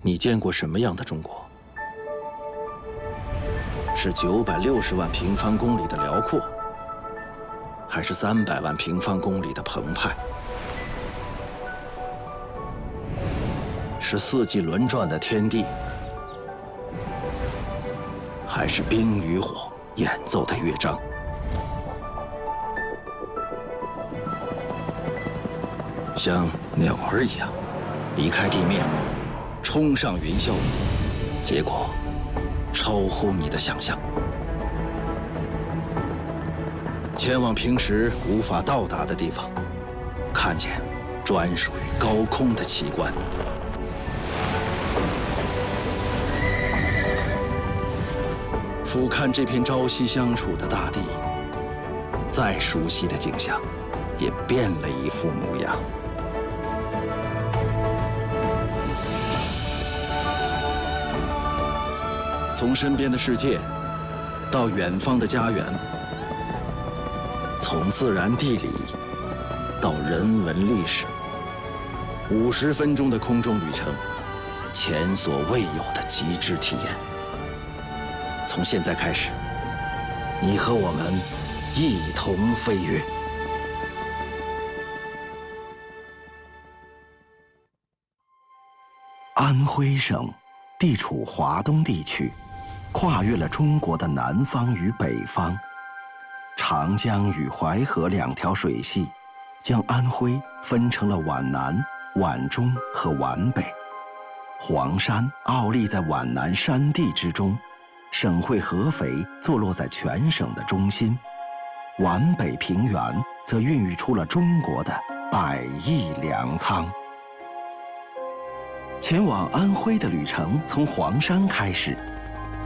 你见过什么样的中国？是960万平方公里的辽阔，还是300万平方公里的澎湃？是四季轮转的天地，还是冰与火演奏的乐章？像鸟儿一样离开地面，冲上云霄，结果超乎你的想象。前往平时无法到达的地方，看见专属于高空的奇观。俯瞰这片朝夕相处的大地，再熟悉的景象，也变了一副模样。从身边的世界，到远方的家园，从自然地理到人文历史，50分钟的空中旅程，前所未有的极致体验。从现在开始，你和我们一同飞跃。安徽省地处华东地区，跨越了中国的南方与北方。长江与淮河2条水系，将安徽分成了皖南、皖中和皖北。黄山傲立在皖南山地之中，省会合肥坐落在全省的中心，皖北平原则孕育出了中国的100亿粮仓。前往安徽的旅程从黄山开始，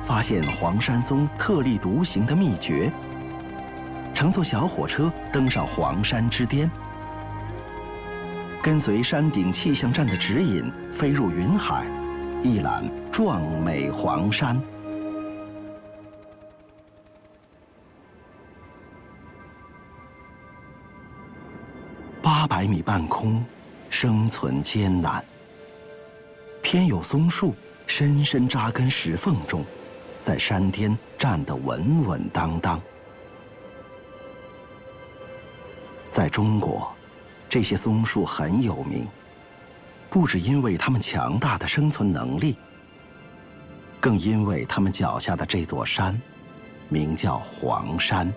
发现黄山松特立独行的秘诀。乘坐小火车登上黄山之巅，跟随山顶气象站的指引飞入云海，一览壮美黄山。800米半空，生存艰难。偏有松树深深扎根石缝中，在山巅站得稳稳当当。在中国，这些松树很有名，不只因为它们强大的生存能力，更因为它们脚下的这座山，名叫黄山。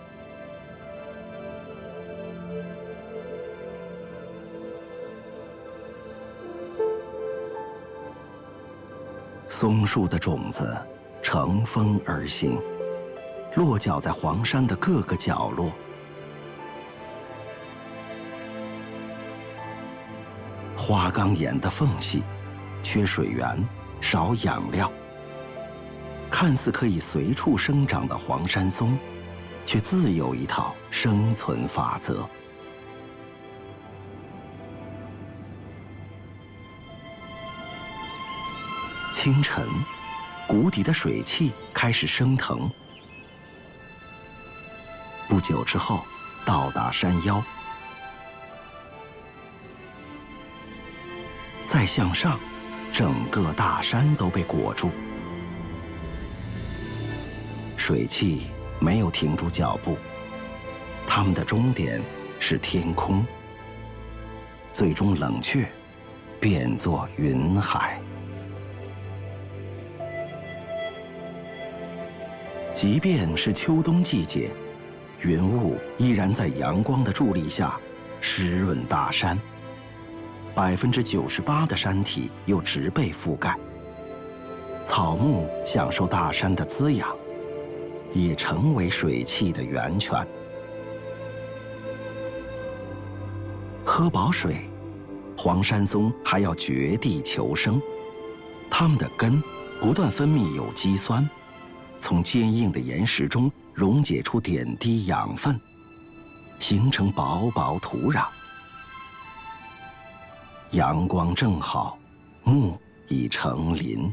松树的种子乘风而行，落脚在黄山的各个角落。花岗岩的缝隙，缺水源，少养料。看似可以随处生长的黄山松，却自有一套生存法则。清晨，谷底的水汽开始升腾。不久之后，到达山腰。再向上，整个大山都被裹住。水汽没有停住脚步，它们的终点是天空，最终冷却，变作云海。即便是秋冬季节，云雾依然在阳光的助力下湿润大山。98%的山体由植被覆盖，草木享受大山的滋养，也成为水汽的源泉。喝饱水，黄山松还要绝地求生，它们的根不断分泌有机酸，从坚硬的岩石中溶解出点滴养分，形成薄薄土壤。阳光正好，木已成林。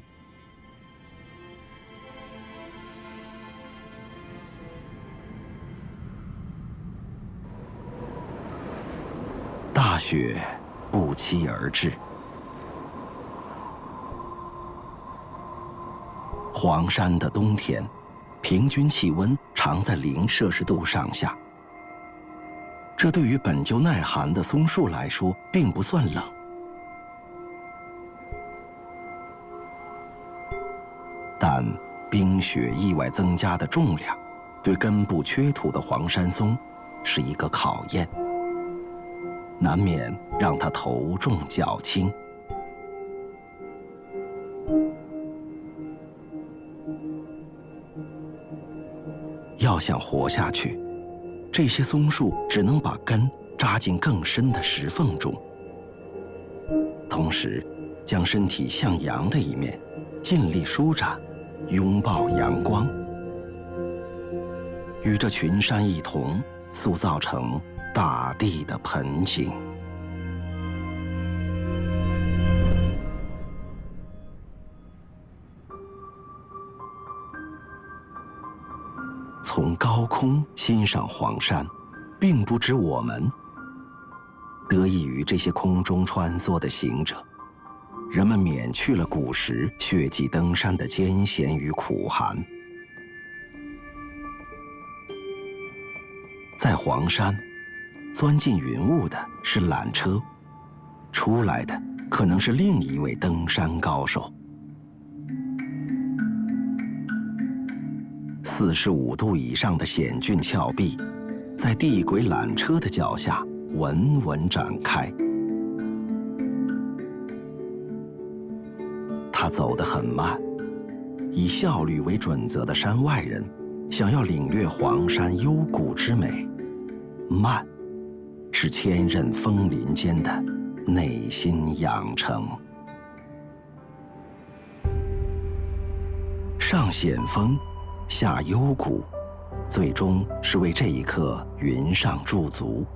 大雪不期而至，黄山的冬天，平均气温常在0°C上下。这对于本就耐寒的松树来说，并不算冷。但冰雪意外增加的重量，对根部缺土的黄山松是一个考验，难免让它头重脚轻。要想活下去，这些松树只能把根扎进更深的石缝中，同时将身体向阳的一面尽力舒展，拥抱阳光，与这群山一同塑造成大地的盆景。从高空欣赏黄山，并不止我们。得益于这些空中穿梭的行者，人们免去了古时血迹登山的艰险与苦寒。在黄山，钻进云雾的是缆车，出来的可能是另一位登山高手。45度以上的险峻峭壁，在地轨缆车的脚下稳稳展开。他走得很慢，以效率为准则的山外人，想要领略黄山幽谷之美，慢，是千仞峰林间的内心养成。上险峰，下幽谷，最终是为这一刻云上驻足。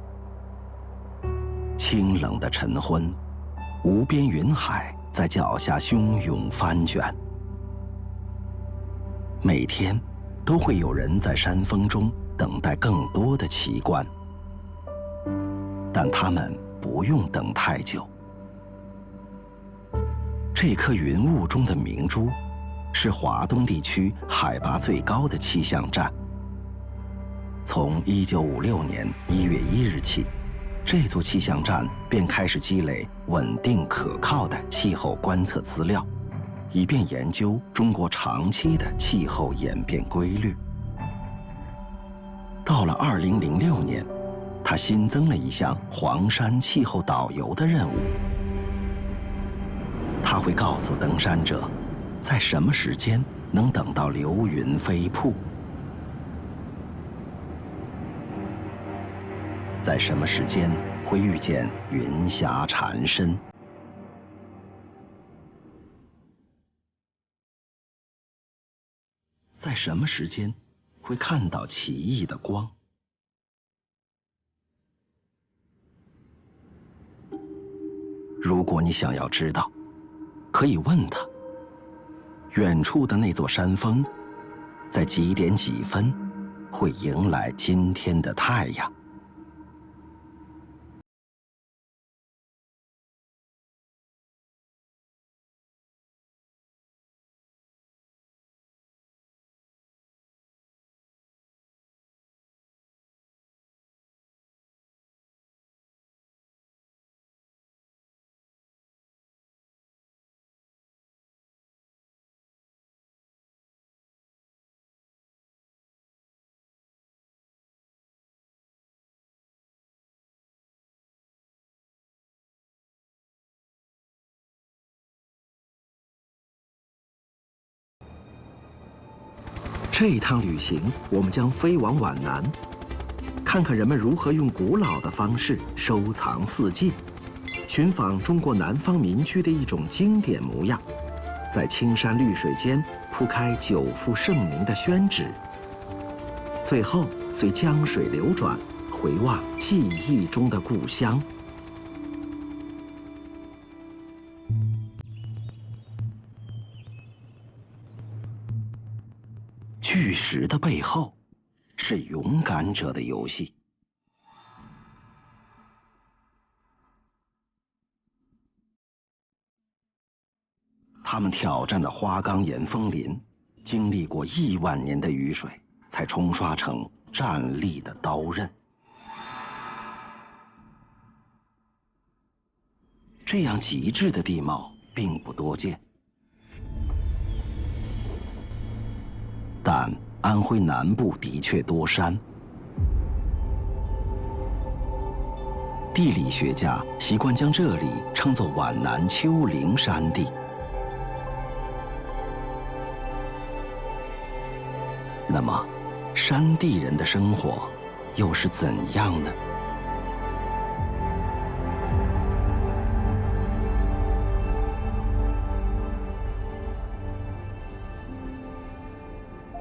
清冷的晨昏，无边云海在脚下汹涌翻卷。每天都会有人在山峰中等待更多的奇观，但他们不用等太久。这颗云雾中的明珠，是华东地区海拔最高的气象站。从1956年1月1日起，这座气象站便开始积累稳定可靠的气候观测资料，以便研究中国长期的气候演变规律。到了2006年，它新增了一项黄山气候导游的任务。它会告诉登山者，在什么时间能等到流云飞瀑，在什么时间会遇见云霞缠身，在什么时间会看到奇异的光。如果你想要知道，可以问他，远处的那座山峰，在几点几分会迎来今天的太阳？这一趟旅行，我们将飞往皖南，看看人们如何用古老的方式收藏四季，寻访中国南方民居的一种经典模样，在青山绿水间铺开久负盛名的宣纸。最后，随江水流转，回望记忆中的故乡。巨石的背后，是勇敢者的游戏。他们挑战的花岗岩峰林，经历过亿万年的雨水，才冲刷成站立的刀刃。这样极致的地貌并不多见，但安徽南部的确多山。地理学家习惯将这里称作皖南丘陵山地。那么，山地人的生活又是怎样呢？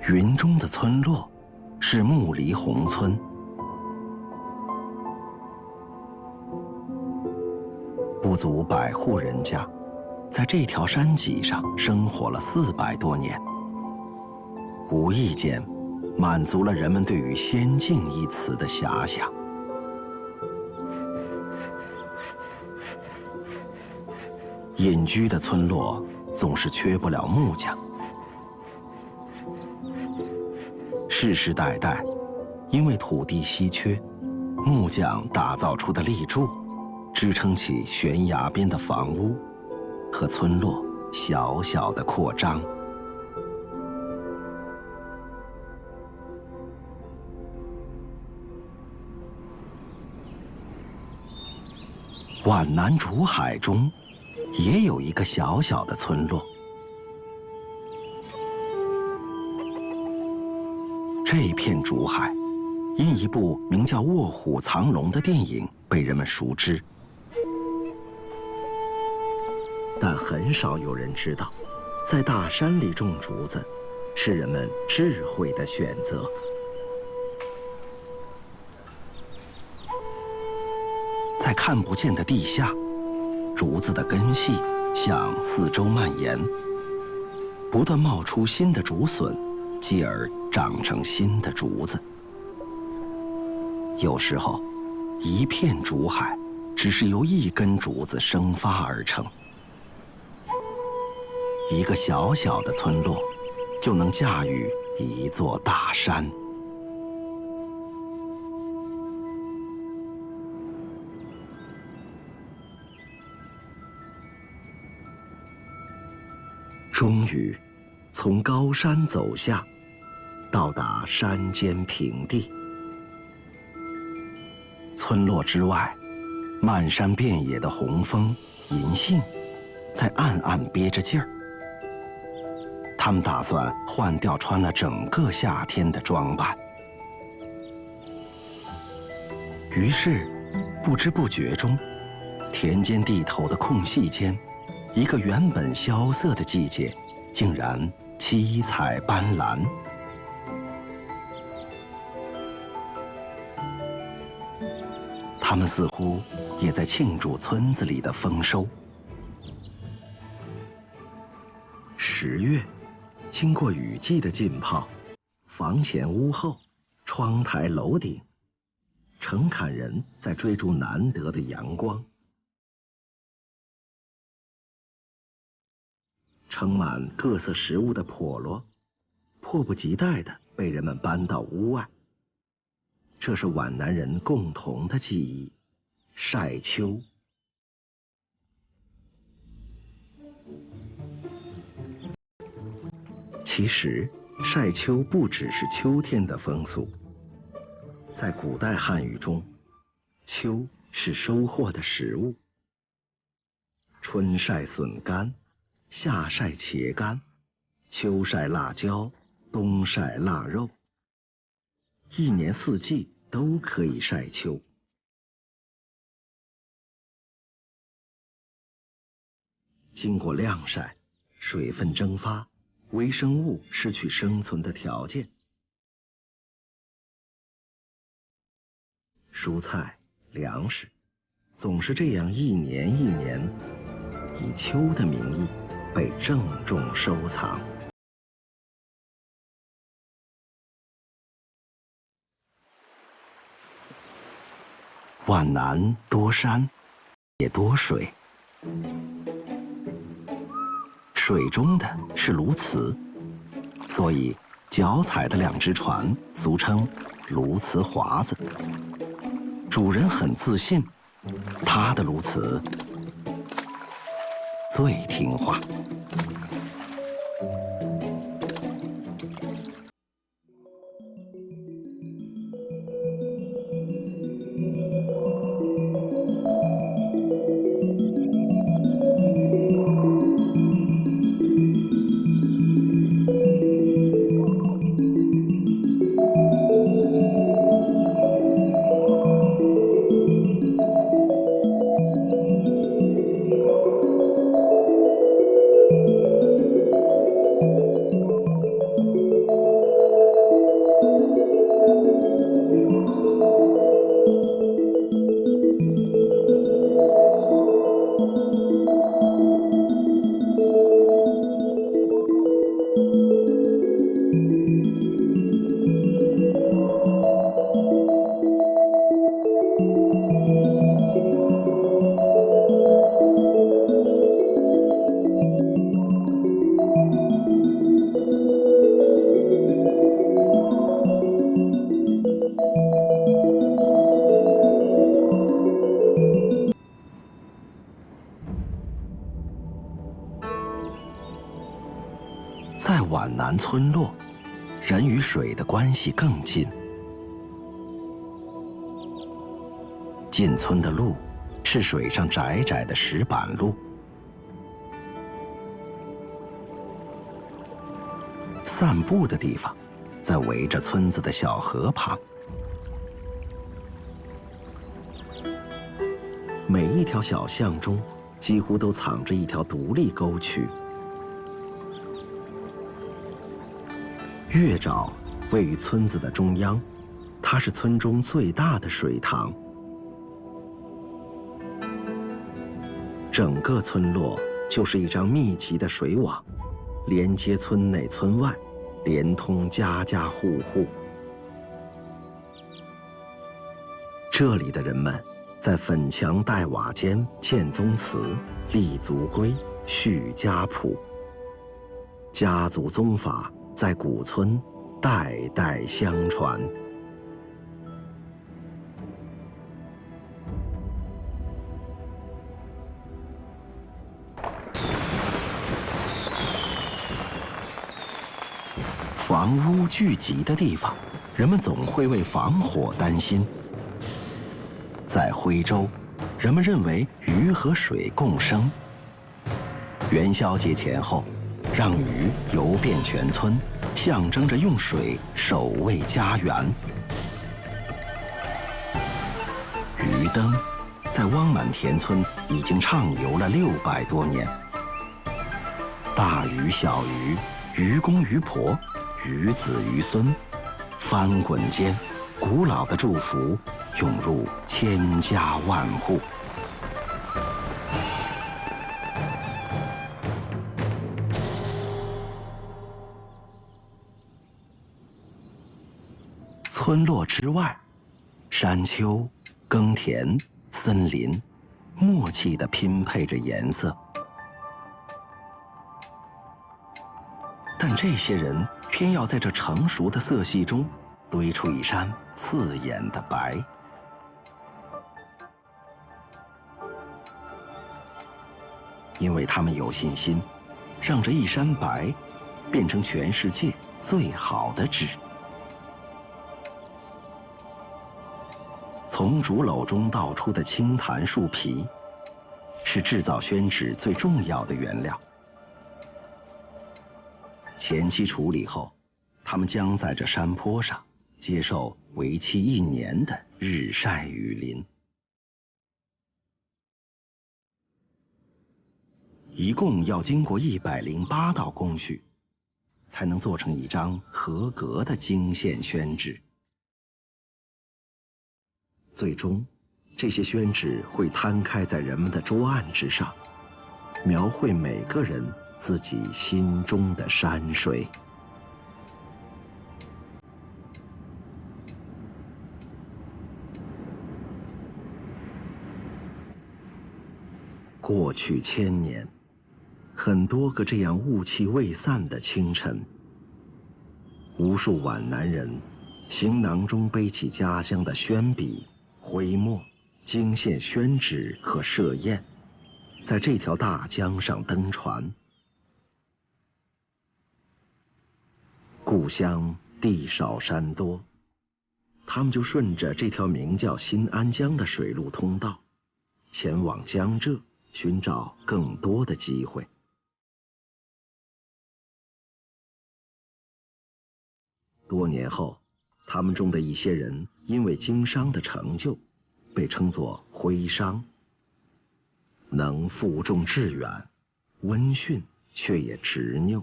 云中的村落是木梨红村。不足100户人家，在这条山脊上生活了400多年，无意间满足了人们对于仙境一词的遐想。隐居的村落总是缺不了木匠，世世代代，因为土地稀缺，木匠打造出的立柱，支撑起悬崖边的房屋和村落小小的扩张。皖南竹海中也有一个小小的村落，这片竹海因一部名叫《卧虎藏龙》的电影被人们熟知，但很少有人知道，在大山里种竹子是人们智慧的选择。在看不见的地下，竹子的根系向四周蔓延，不断冒出新的竹笋，继而长成新的竹子。有时候，一片竹海只是由一根竹子生发而成。一个小小的村落，就能驾驭一座大山。终于，从高山走下，到达山间平地。村落之外，漫山遍野的红枫、银杏，在暗暗憋着劲儿。他们打算换掉穿了整个夏天的装扮。于是，不知不觉中，田间地头的空隙间，一个原本萧瑟的季节，竟然七彩斑斓。他们似乎也在庆祝村子里的丰收。10月，经过雨季的浸泡，房前屋后，窗台楼顶，程侃人在追逐难得的阳光。盛满各色食物的笸箩，迫不及待地被人们搬到屋外。这是皖南人共同的记忆——晒秋。其实，晒秋不只是秋天的风俗。在古代汉语中，秋是收获的食物。春晒笋干，夏晒茄干，秋晒辣椒，冬晒腊肉。一年四季都可以晒秋。经过晾晒，水分蒸发，微生物失去生存的条件。蔬菜、粮食总是这样一年一年，以秋的名义被郑重收藏。皖南多山，也多水。水中的是鸬鹚，所以脚踩的2只船俗称鸬鹚华子。主人很自信，他的鸬鹚最听话。在皖南村落，人与水的关系更近。进村的路是水上窄窄的石板路，散步的地方在围着村子的小河旁。每一条小巷中，几乎都藏着一条独立沟渠。月沼位于村子的中央，它是村中最大的水塘。整个村落就是一张密集的水网，连接村内村外，连通家家户户。这里的人们在粉墙黛瓦间建宗祠、立族规、续家谱，家族宗法在古村代代相传。房屋聚集的地方，人们总会为防火担心。在徽州，人们认为鱼和水共生。元宵节前后，让鱼游遍全村，象征着用水守卫家园。鱼灯在汪满田村已经畅游了600多年。大鱼小鱼，鱼公鱼婆，鱼子鱼孙，翻滚间，古老的祝福涌入千家万户。村落之外，山丘、耕田、森林，默契地拼配着颜色。但这些人偏要在这成熟的色系中堆出一山刺眼的白。因为他们有信心，让这一山白变成全世界最好的纸。从竹篓中倒出的青檀树皮，是制造宣纸最重要的原料。前期处理后，它们将在这山坡上接受为期1年的日晒雨淋。一共要经过108道工序，才能做成一张合格的经线宣纸。最终，这些宣纸会摊开在人们的桌案之上，描绘每个人自己心中的山水。过去1000年，很多个这样雾气未散的清晨，无数皖南人行囊中背起家乡的宣笔、徽墨、经线宣纸和设宴，在这条大江上登船。故乡地少山多，他们就顺着这条名叫新安江的水路通道，前往江浙寻找更多的机会。多年后，他们中的一些人因为经商的成就，被称作徽商，能负重致远，温驯却也执拗。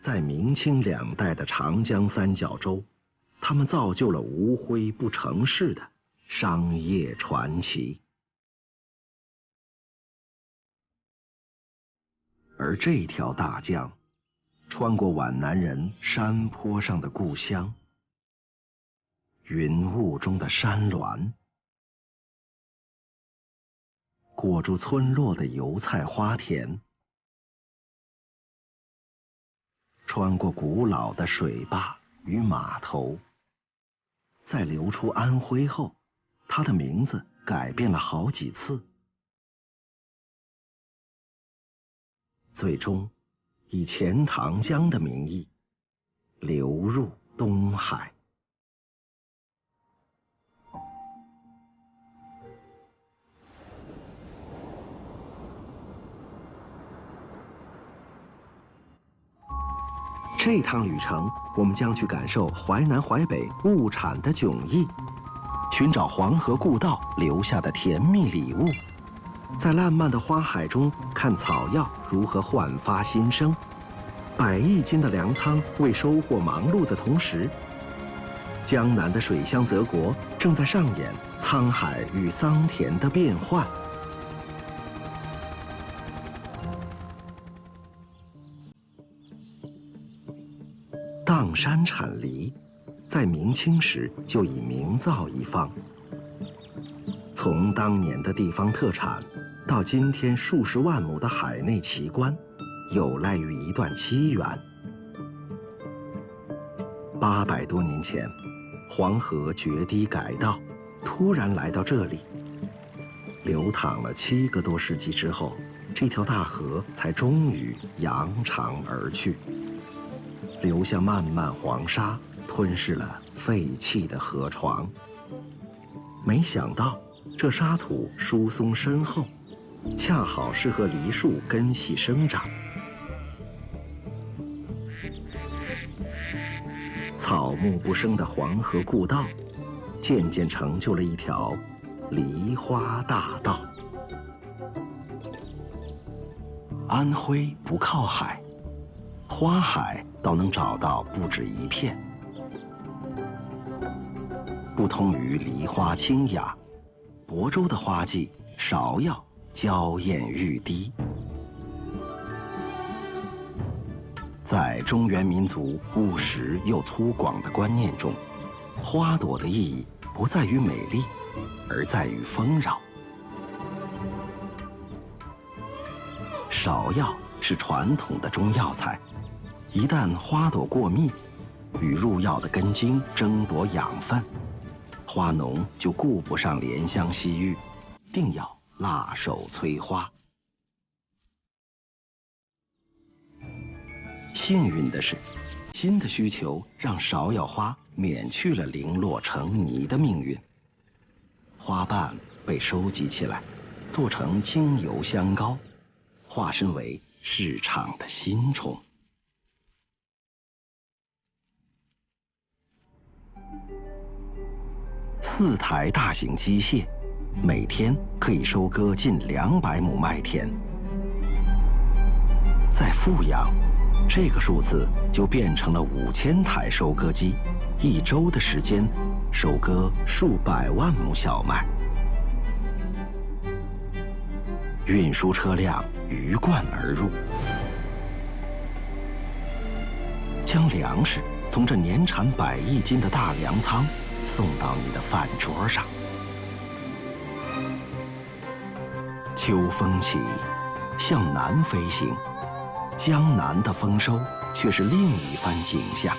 在明清两代的长江三角洲，他们造就了无徽不成事的商业传奇。而这条大江，穿过皖南人山坡上的故乡，云雾中的山峦，裹住村落的油菜花田，穿过古老的水坝与码头，在流出安徽后，它的名字改变了好几次，最终以钱塘江的名义流入东海。这趟旅程，我们将去感受淮南淮北物产的迥异，寻找黄河故道留下的甜蜜礼物，在烂漫的花海中看草药如何焕发新生。100亿斤的粮仓为收获忙碌的同时，江南的水乡泽国正在上演沧海与桑田的变幻。砀山产梨，在明清时就已名噪一方。从当年的地方特产，到今天数十万亩的海内奇观，有赖于一段机缘。800多年前，黄河决堤改道，突然来到这里。流淌了7个多世纪之后，这条大河才终于扬长而去，留下漫漫黄沙，吞噬了废弃的河床。没想到，这沙土疏松深厚，恰好适合梨树根系生长。草木不生的黄河故道，渐渐成就了一条梨花大道。安徽不靠海，花海倒能找到不止一片。不同于梨花清雅，亳州的花季芍药娇艳欲滴。在中原民族务实又粗犷的观念中，花朵的意义不在于美丽，而在于丰饶。芍药是传统的中药材，一旦花朵过密，与入药的根茎争夺养分，花农就顾不上怜香惜玉，定要辣手摧花。幸运的是，新的需求让芍药花免去了零落成泥的命运。花瓣被收集起来，做成精油香膏，化身为市场的新宠。4台大型机械，每天可以收割近200亩麦田。在富阳，这个数字就变成了5000台收割机，1周的时间收割数百万亩小麦。运输车辆鱼贯而入，将粮食从这年产100亿斤的大粮仓送到你的饭桌上。秋风起，向南飞行，江南的丰收却是另一番景象。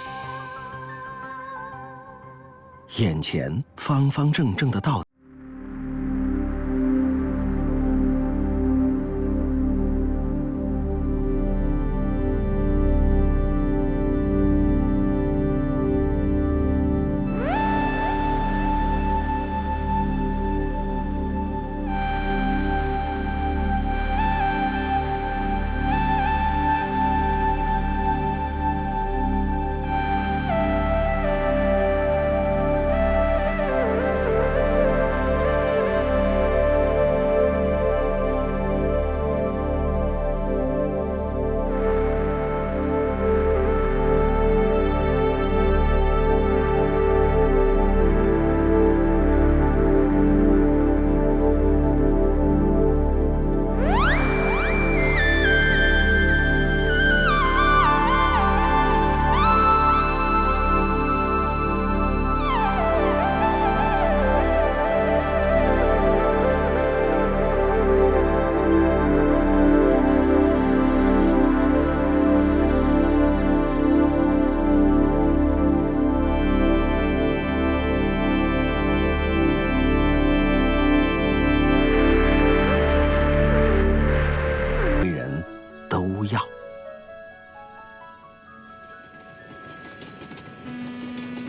眼前方方正正的道。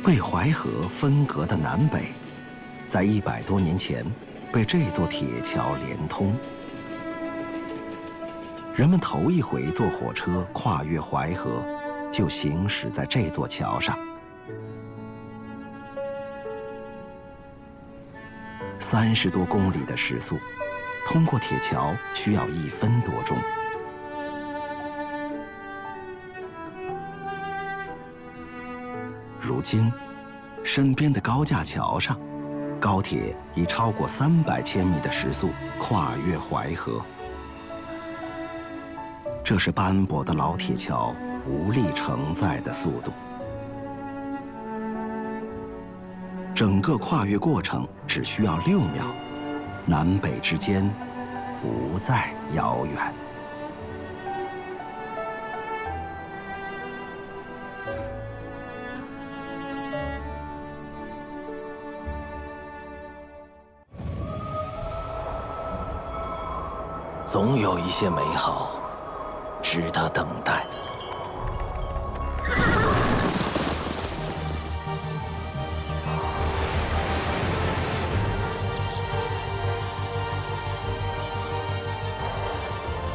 被淮河分隔的南北，在100多年前被这座铁桥连通。人们头一回坐火车跨越淮河，就行驶在这座桥上。30多公里的时速，通过铁桥需要1分多钟。如今，身边的高架桥上，高铁以超过300千米的时速跨越淮河。这是斑驳的老铁桥无力承载的速度。整个跨越过程只需要6秒，南北之间不再遥远。总有一些美好值得等待。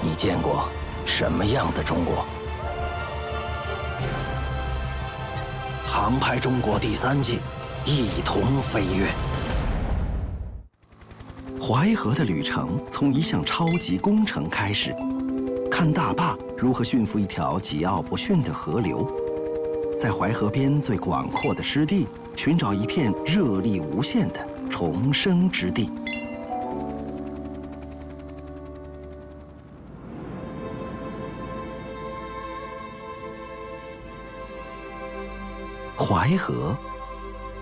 你见过什么样的中国？航拍中国第3季，一同飞跃。淮河的旅程从一项超级工程开始，看大坝如何驯服一条桀骜不驯的河流，在淮河边最广阔的湿地寻找一片热力无限的重生之地。淮河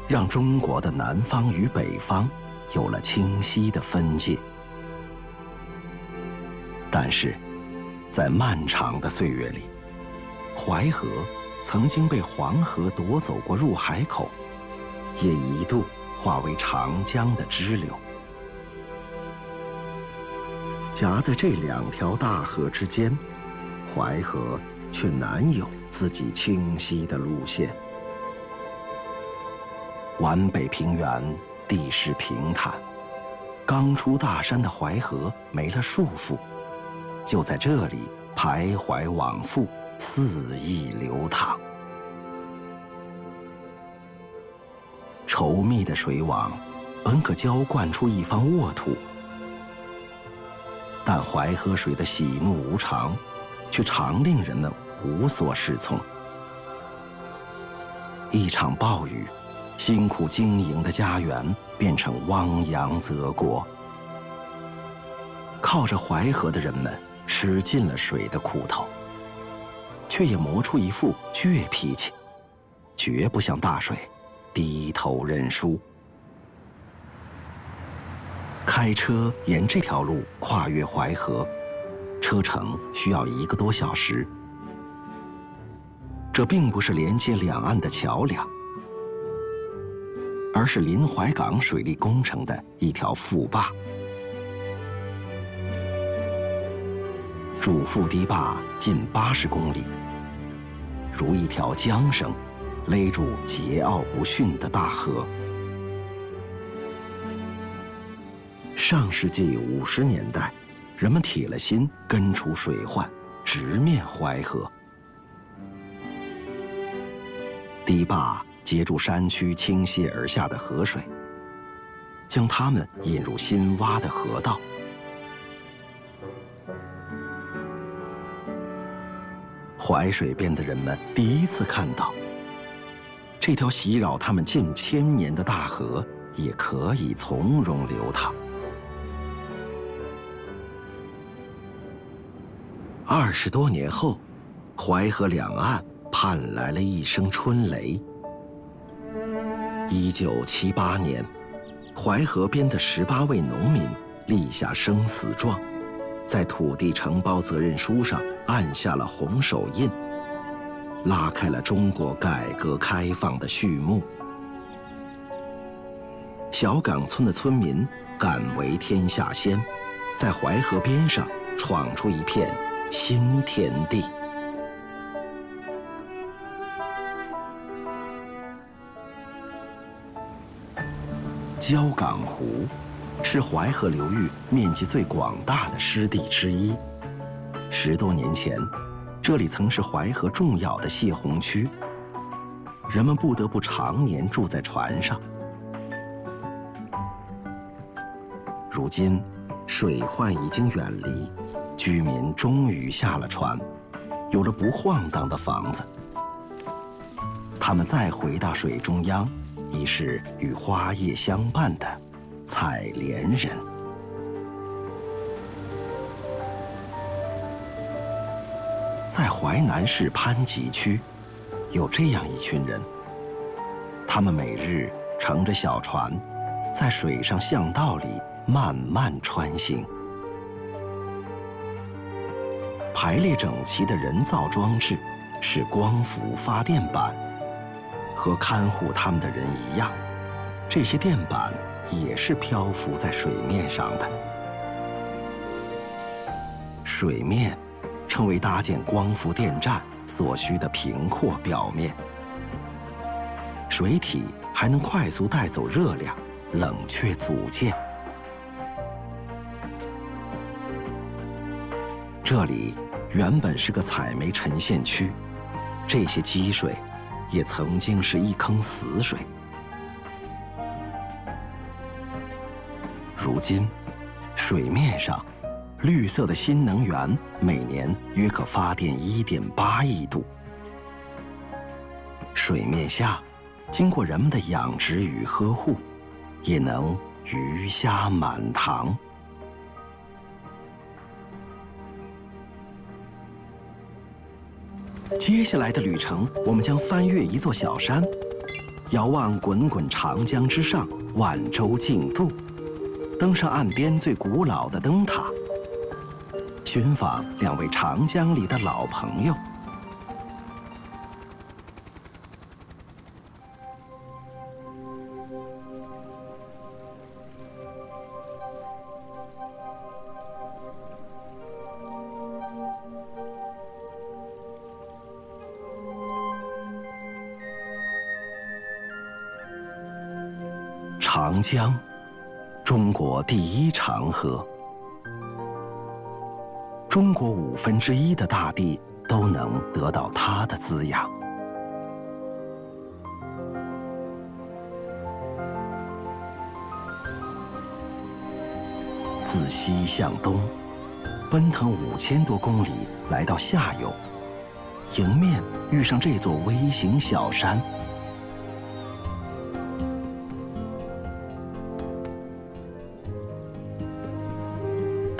让中国的南方与北方有了清晰的分界，但是，在漫长的岁月里，淮河曾经被黄河夺走过入海口，也一度化为长江的支流。夹在这2条大河之间，淮河却难有自己清晰的路线。皖北平原地势平坦，刚出大山的淮河没了束缚，就在这里徘徊往复，肆意流淌。稠密的水网本可浇灌出一方沃土，但淮河水的喜怒无常，却常令人们无所适从。一场暴雨，辛苦经营的家园变成汪洋泽国。靠着淮河的人们吃尽了水的苦头，却也磨出一副倔脾气，绝不向大水低头认输。开车沿这条路跨越淮河，车程需要1个多小时。这并不是连接两岸的桥梁，而是临淮港水利工程的一条副坝。主副堤坝近80公里，如一条缰绳，勒住桀骜不驯的大河。上世纪50年代，人们铁了心根除水患，直面淮河。堤坝截住山区倾泻而下的河水，将它们引入新挖的河道。淮水边的人们第一次看到，这条袭扰他们近1000年的大河也可以从容流淌。20多年后，淮河两岸盼来了一声春雷。1978年，淮河边的18位农民立下生死状，在土地承包责任书上按下了红手印，拉开了中国改革开放的序幕。小岗村的村民敢为天下先，在淮河边上闯出一片新天地。焦岗湖是淮河流域面积最广大的湿地之一。10多年前，这里曾是淮河重要的泄洪区，人们不得不常年住在船上。如今，水患已经远离，居民终于下了船，有了不晃荡的房子。他们再回到水中央，已是与花叶相伴的采莲人。在淮南市潘集区，有这样一群人，他们每日乘着小船，在水上巷道里慢慢穿行。排列整齐的人造装置是光伏发电板，和看护他们的人一样，这些电板也是漂浮在水面上的。水面成为搭建光伏电站所需的平阔表面，水体还能快速带走热量，冷却组件。这里原本是个采煤沉陷区，这些积水也曾经是一坑死水。如今，水面上绿色的新能源每年约可发电1.8亿度。水面下，经过人们的养殖与呵护，也能鱼虾满塘。接下来的旅程，我们将翻越一座小山，遥望滚滚长江之上，万洲竞渡，登上岸边最古老的灯塔，寻访2位长江里的老朋友。长江，中国第1长河。中国1/5的大地都能得到它的滋养。自西向东，奔腾5000多公里，来到下游，迎面遇上这座微型小山。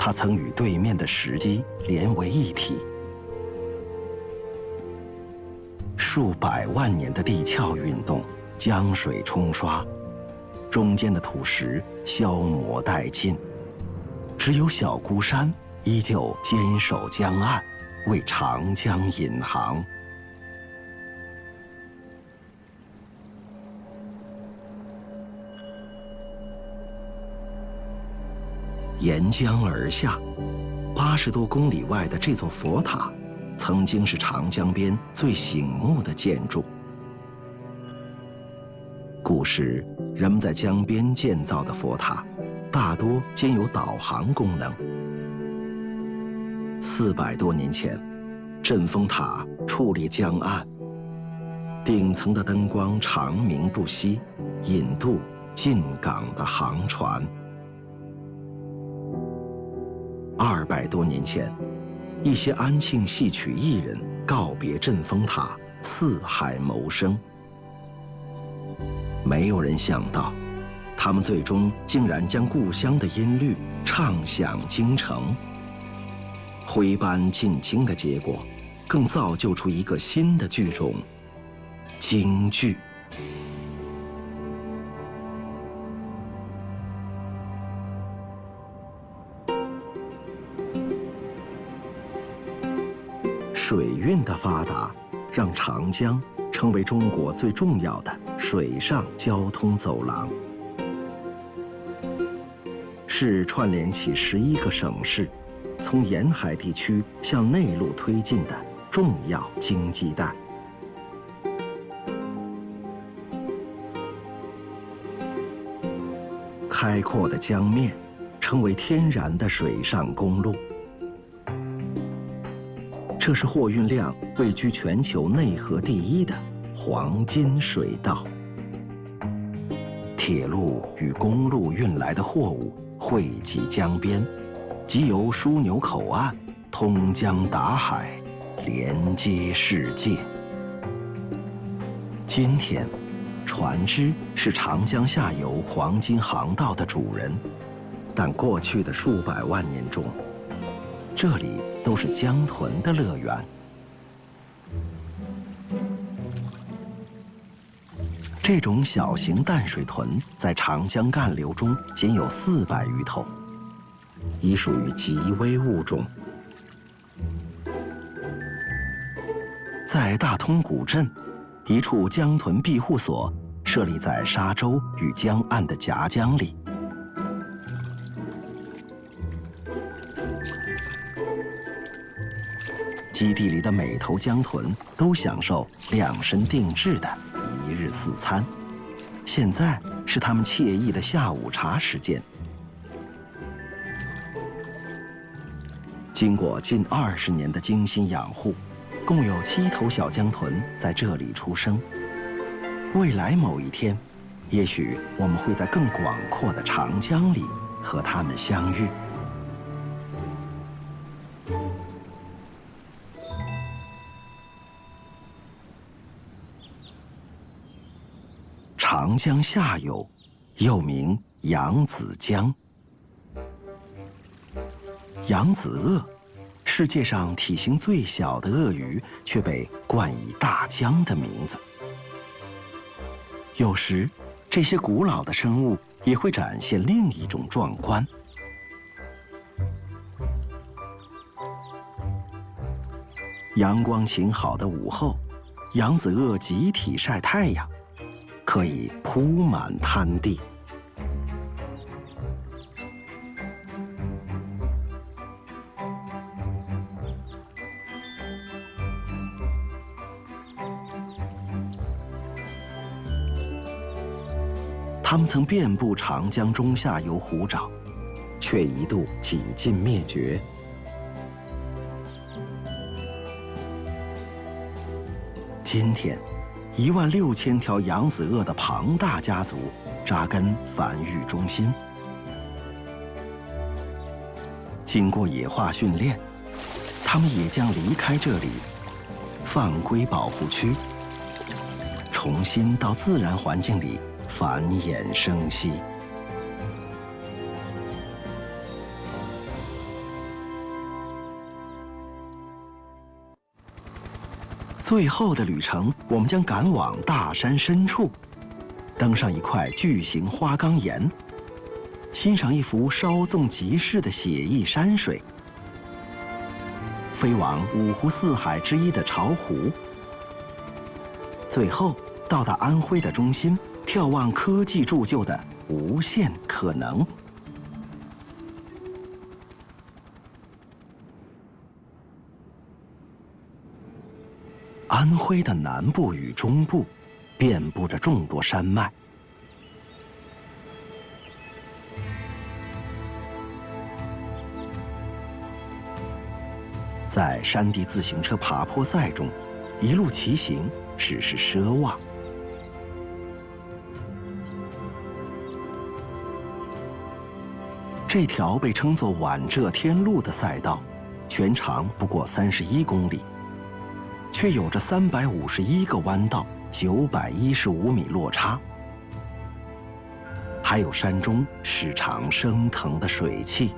它曾与对面的石矶连为一体，数百万年的地壳运动，江水冲刷，中间的土石消磨殆尽，只有小孤山依旧坚守江岸，为长江引航。沿江而下，80多公里外的这座佛塔，曾经是长江边最醒目的建筑。古时，人们在江边建造的佛塔，大多兼有导航功能。400多年前，镇风塔矗立江岸，顶层的灯光长明不息，引渡进港的航船。200多年前，一些安庆戏曲艺人告别镇风塔，四海谋生。没有人想到，他们最终竟然将故乡的音律唱响京城。徽班进京的结果，更造就出一个新的剧种——京剧。水运的发达，让长江成为中国最重要的水上交通走廊，是串联起11个省市，从沿海地区向内陆推进的重要经济带。开阔的江面，成为天然的水上公路。这是货运量位居全球内河第1的黄金水道。铁路与公路运来的货物汇集江边，即由枢纽口岸通江达海，连接世界。今天，船只是长江下游黄金航道的主人，但过去的数百万年中，这里都是江豚的乐园。这种小型淡水豚在长江干流中仅有400余头，已属于极危物种。在大通古镇，一处江豚庇护所设立在沙洲与江岸的夹江里。基地里的每头江豚都享受量身定制的1日4餐，现在是他们惬意的下午茶时间。经过近20年的精心养护，共有7头小江豚在这里出生。未来某一天，也许我们会在更广阔的长江里和它们相遇。长江下游，又名扬子江。扬子鳄，世界上体型最小的鳄鱼，却被冠以大江的名字。有时，这些古老的生物也会展现另一种壮观。阳光晴好的午后，扬子鳄集体晒太阳，可以铺满滩地。它们曾遍布长江中下游湖沼，却一度几近灭绝。今天，16000条扬子鳄的庞大家族扎根繁育中心。经过野化训练，它们也将离开这里，放归保护区，重新到自然环境里繁衍生息。最后的旅程，我们将赶往大山深处，登上一块巨型花岗岩，欣赏一幅稍纵即逝的写意山水，飞往5湖4海之一的巢湖，最后到达安徽的中心，眺望科技铸就的无限可能。安徽的南部与中部，遍布着众多山脉。在山地自行车爬坡赛中，一路骑行只是奢望。这条被称作皖浙天路的赛道，全长不过31公里，却有着351个弯道，915米落差，还有山中时常升腾的水汽。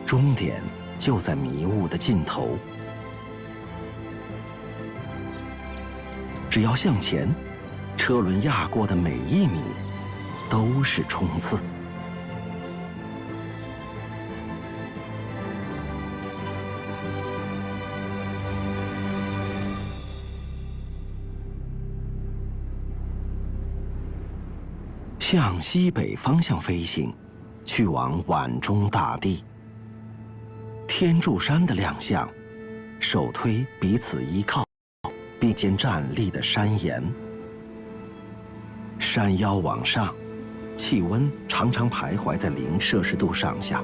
终点就在迷雾的尽头。只要向前，车轮压过的每1米都是冲刺。向西北方向飞行，去往皖中大地。天柱山的亮相，首推彼此依靠并肩站立的山岩。山腰往上，气温常常徘徊在0°C上下，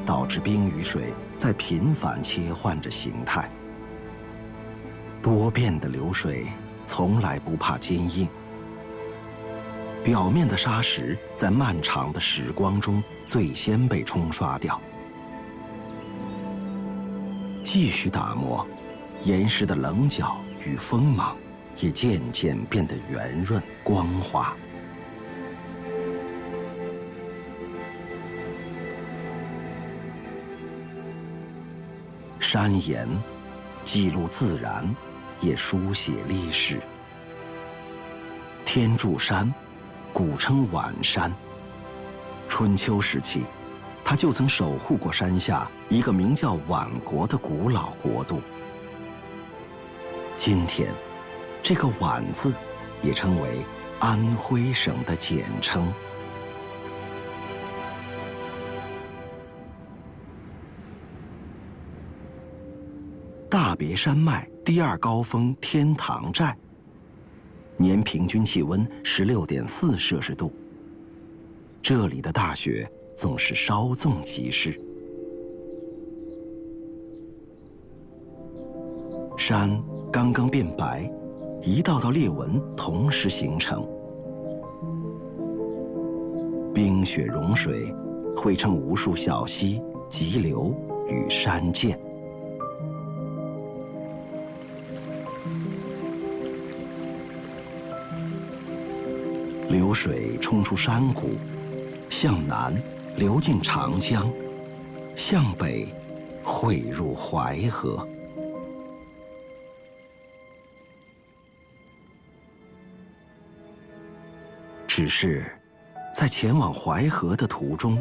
导致冰与水在频繁切换着形态。多变的流水从来不怕坚硬，表面的沙石在漫长的时光中最先被冲刷掉。继续打磨，岩石的棱角与锋芒也渐渐变得圆润光滑。山岩记录自然，也书写历史。天柱山，古称皖山，春秋时期，它就曾守护过山下一个名叫皖国的古老国度。今天，这个皖字也称为安徽省的简称。大别山脉第2高峰天堂寨，年平均气温16.4°C，这里的大雪总是稍纵即逝。山刚刚变白，一道道裂纹同时形成，冰雪融水汇成无数小溪、急流与山涧。流水冲出山谷，向南流进长江，向北汇入淮河。只是，在前往淮河的途中，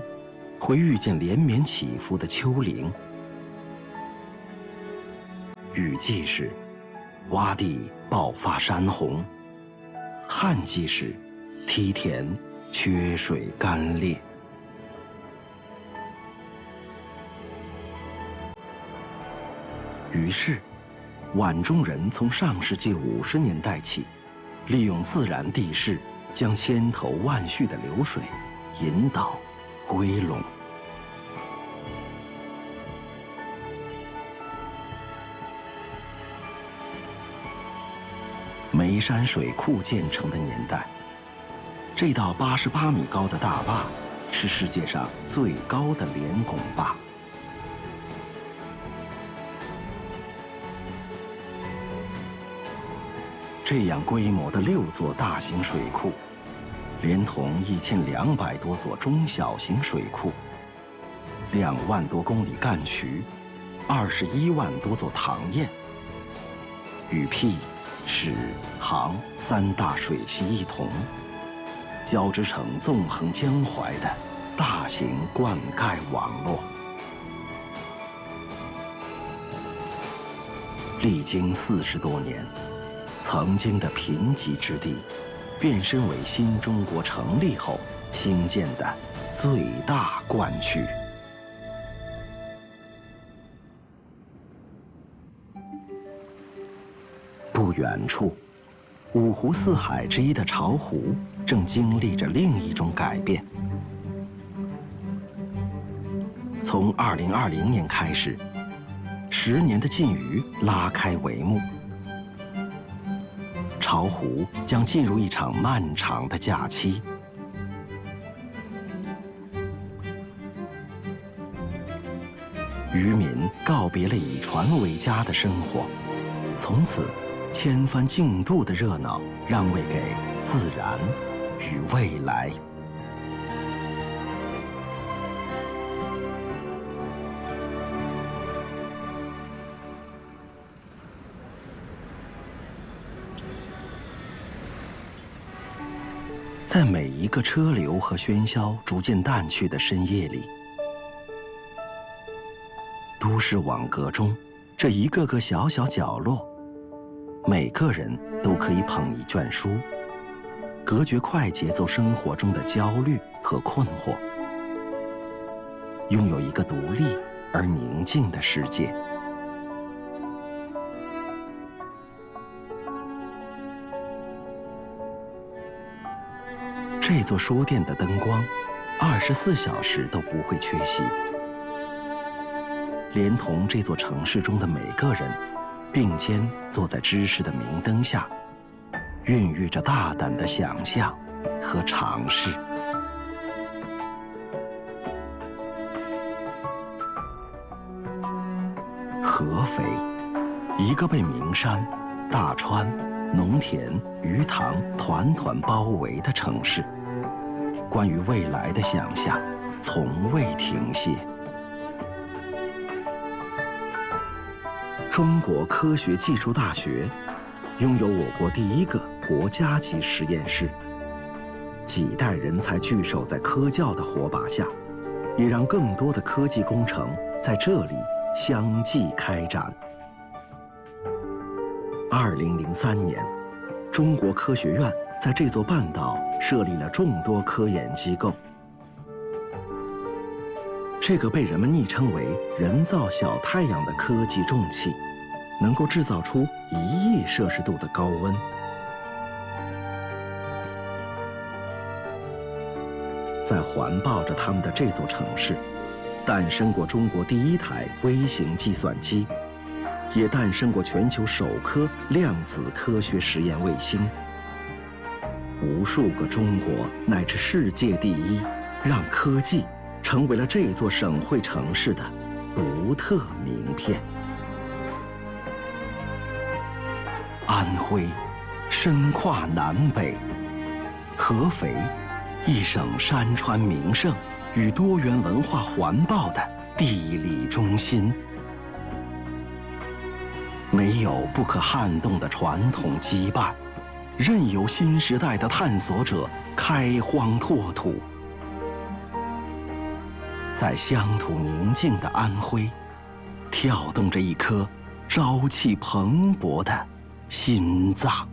会遇见连绵起伏的丘陵。雨季时，洼地爆发山洪；旱季时，梯田缺水干裂。于是，皖中人从上世纪50年代起，利用自然地势，将千头万绪的流水引导归拢。眉山水库建成的年代，这道88米高的大坝是世界上最高的连拱坝。这样规模的6座大型水库，连同1200多座中小型水库，2万多公里干渠，21万多座塘堰，与闢、始、杭3大水系一同，交织成纵横江淮的大型灌溉网络。历经40多年，曾经的贫瘠之地，变身为新中国成立后兴建的最大灌区。不远处，五湖四海之一的巢湖正经历着另一种改变。从2020年开始，10年的禁渔拉开帷幕，巢湖将进入一场漫长的假期。渔民告别了以船为家的生活，从此千帆竞渡的热闹让位给自然与未来。在每一个车流和喧嚣逐渐淡去的深夜里，都市网格中这一个个小小角落，每个人都可以捧一卷书，隔绝快节奏生活中的焦虑和困惑，拥有一个独立而宁静的世界。这座书店的灯光24小时都不会缺席，连同这座城市中的每个人并肩坐在知识的明灯下，孕育着大胆的想象和尝试。合肥，一个被名山、大川、农田、鱼塘团团包围的城市，关于未来的想象从未停歇。中国科学技术大学拥有我国第一个国家级实验室，几代人才聚首在科教的火把下，也让更多的科技工程在这里相继开展。2003年，中国科学院在这座半岛设立了众多科研机构。这个被人们昵称为“人造小太阳”的科技重器，能够制造出1亿摄氏度的高温。在环抱着他们的这座城市，诞生过中国第一台微型计算机，也诞生过全球首颗量子科学实验卫星。无数个中国乃至世界第一，让科技成为了这座省会城市的独特名片。安徽身跨南北，合肥一省山川名胜与多元文化环抱的地理中心。没有不可撼动的传统羁绊，任由新时代的探索者开荒拓土。在乡土宁静的安徽，跳动着一颗朝气蓬勃的心脏。